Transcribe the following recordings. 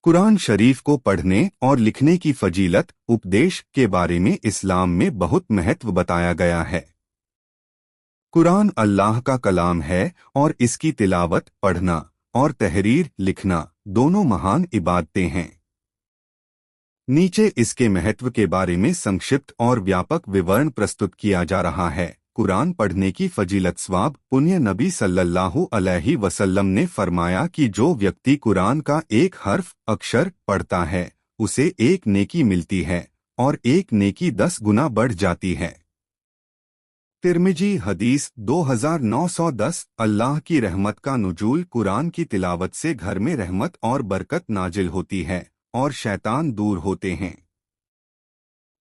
कुरान शरीफ को पढ़ने और लिखने की फजीलत उपदेश के बारे में इस्लाम में बहुत महत्व बताया गया है। कुरान अल्लाह का कलाम है और इसकी तिलावत, पढ़ना और तहरीर लिखना दोनों महान इबादतें हैं। नीचे इसके महत्व के बारे में संक्षिप्त और व्यापक विवरण प्रस्तुत किया जा रहा है। कुरान पढ़ने की फजीलत सवाब। पुण्य नबी सल्लल्लाहु अलैहि वसल्लम ने फरमाया कि जो व्यक्ति कुरान का एक हर्फ अक्षर पढ़ता है उसे एक नेकी मिलती है और एक नेकी 10 गुना बढ़ जाती है। तिर्मिजी हदीस 2910। अल्लाह की रहमत का नुजूल। कुरान की तिलावत से घर में रहमत और बरकत नाजिल होती है और शैतान दूर होते हैं।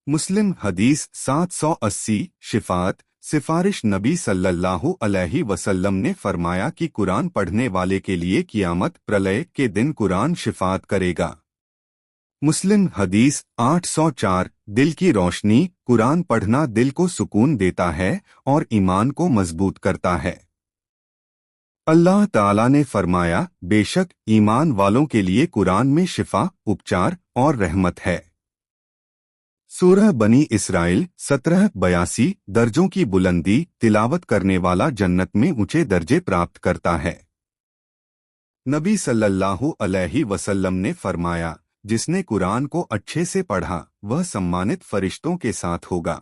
मुस्लिम हदीस 780। शिफात सिफारिश। नबी सल्लल्लाहु अलैहि वसल्लम ने फरमाया कि कुरान पढ़ने वाले के लिए कियामत प्रलय के दिन कुरान शिफात करेगा। मुस्लिम हदीस 804। दिल की रोशनी। कुरान पढ़ना दिल को सुकून देता है और ईमान को मजबूत करता है। अल्लाह ताला ने फरमाया, बेशक ईमान वालों के लिए कुरान में शिफा, उपचार और रहमत है। सूरह बनी इसराइल 1782। दर्जों की बुलंदी। तिलावत करने वाला जन्नत में ऊंचे दर्जे प्राप्त करता है। नबी सल्लल्लाहु अलैहि वसल्लम ने फरमाया, जिसने कुरान को अच्छे से पढ़ा वह सम्मानित फरिश्तों के साथ होगा।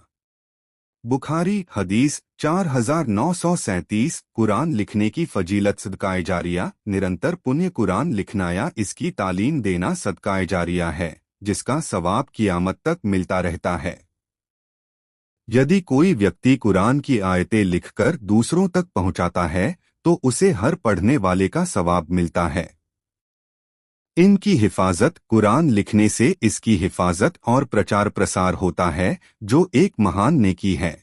बुखारी हदीस 4937। कुरान लिखने की फजीलत। सदकाए जारिया। निरंतर पुण्य। कुरान लिखना या इसकी तालीम देना सदकाए जारिया है जिसका सवाब कियामत तक मिलता रहता है। यदि कोई व्यक्ति कुरान की आयतें लिखकर दूसरों तक पहुंचाता है तो उसे हर पढ़ने वाले का सवाब मिलता है। इनकी हिफाजत। कुरान लिखने से इसकी हिफाजत और प्रचार प्रसार होता है जो एक महान नेकी है।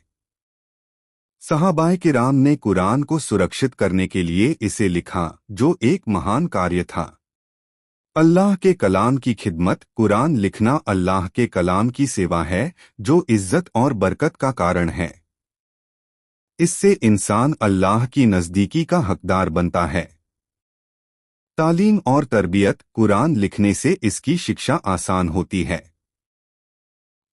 सहाबाए किराम ने कुरान को सुरक्षित करने के लिए इसे लिखा जो एक महान कार्य था। अल्लाह के कलाम की खिदमत। कुरान लिखना अल्लाह के कलाम की सेवा है जो इज्जत और बरकत का कारण है। इससे इंसान अल्लाह की नज़दीकी का हकदार बनता है। तालीम और तरबियत। कुरान लिखने से इसकी शिक्षा आसान होती है।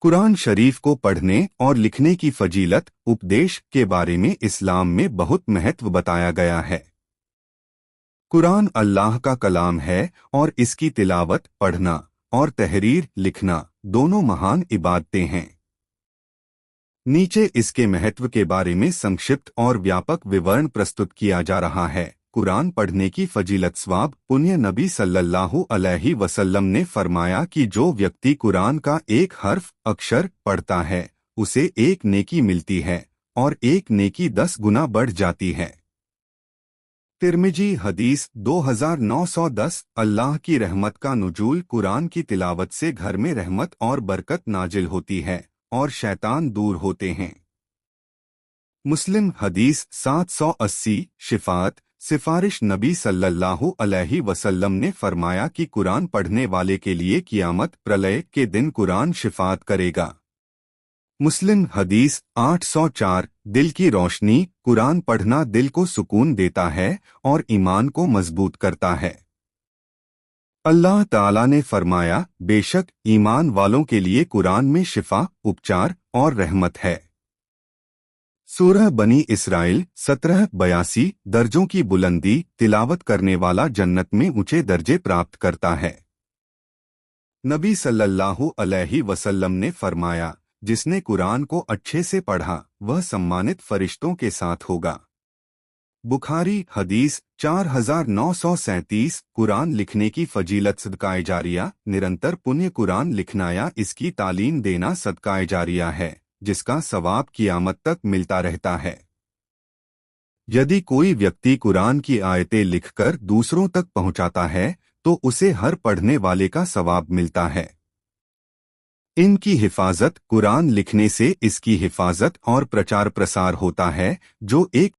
कुरान शरीफ को पढ़ने और लिखने की फजीलत उपदेश के बारे में इस्लाम में बहुत महत्व बताया गया है। कुरान अल्लाह का कलाम है और इसकी तिलावत, पढ़ना और तहरीर लिखना दोनों महान इबादतें हैं। नीचे इसके महत्व के बारे में संक्षिप्त और व्यापक विवरण प्रस्तुत किया जा रहा है। कुरान पढ़ने की फजीलत सवाब। पुण्य नबी सल्लल्लाहु अलैहि वसल्लम ने फरमाया कि जो व्यक्ति कुरान का एक हर्फ अक्षर पढ़ता है उसे एक नेकी मिलती है और एक नेकी 10 गुना बढ़ जाती है। तिर्मिजी हदीस 2910। अल्लाह की रहमत का नुजूल। कुरान की तिलावत से घर में रहमत और बरकत नाजिल होती है और शैतान दूर होते हैं। मुस्लिम हदीस 780। शिफात सिफारिश। नबी सल्लल्लाहु अलैहि वसल्लम ने फरमाया कि कुरान पढ़ने वाले के लिए कियामत प्रलय के दिन कुरान शिफात करेगा। मुस्लिम हदीस 804। दिल की रोशनी। कुरान पढ़ना दिल को सुकून देता है और ईमान को मजबूत करता है। अल्लाह ताला ने फरमाया, बेशक ईमान वालों के लिए कुरान में शिफा, उपचार और रहमत है। सूरह बनी इसराइल 1782। दर्जों की बुलंदी। तिलावत करने वाला जन्नत में ऊंचे दर्जे प्राप्त करता है। नबी सल्लल्लाहु अलैहि वसल्लम ने फरमाया, जिसने कुरान को अच्छे से पढ़ा वह सम्मानित फरिश्तों के साथ होगा। बुखारी हदीस 4937। कुरान लिखने की फजीलत। सदकाए जारिया। निरंतर पुण्य। कुरान लिखना या इसकी तालीम देना सदकाए जारिया है जिसका सवाब कियामत तक मिलता रहता है। यदि कोई व्यक्ति कुरान की आयतें लिखकर दूसरों तक पहुंचाता है तो उसे हर पढ़ने वाले का सवाब मिलता है। इनकी हिफाजत। कुरान लिखने से इसकी हिफाजत और प्रचार प्रसार होता है जो एक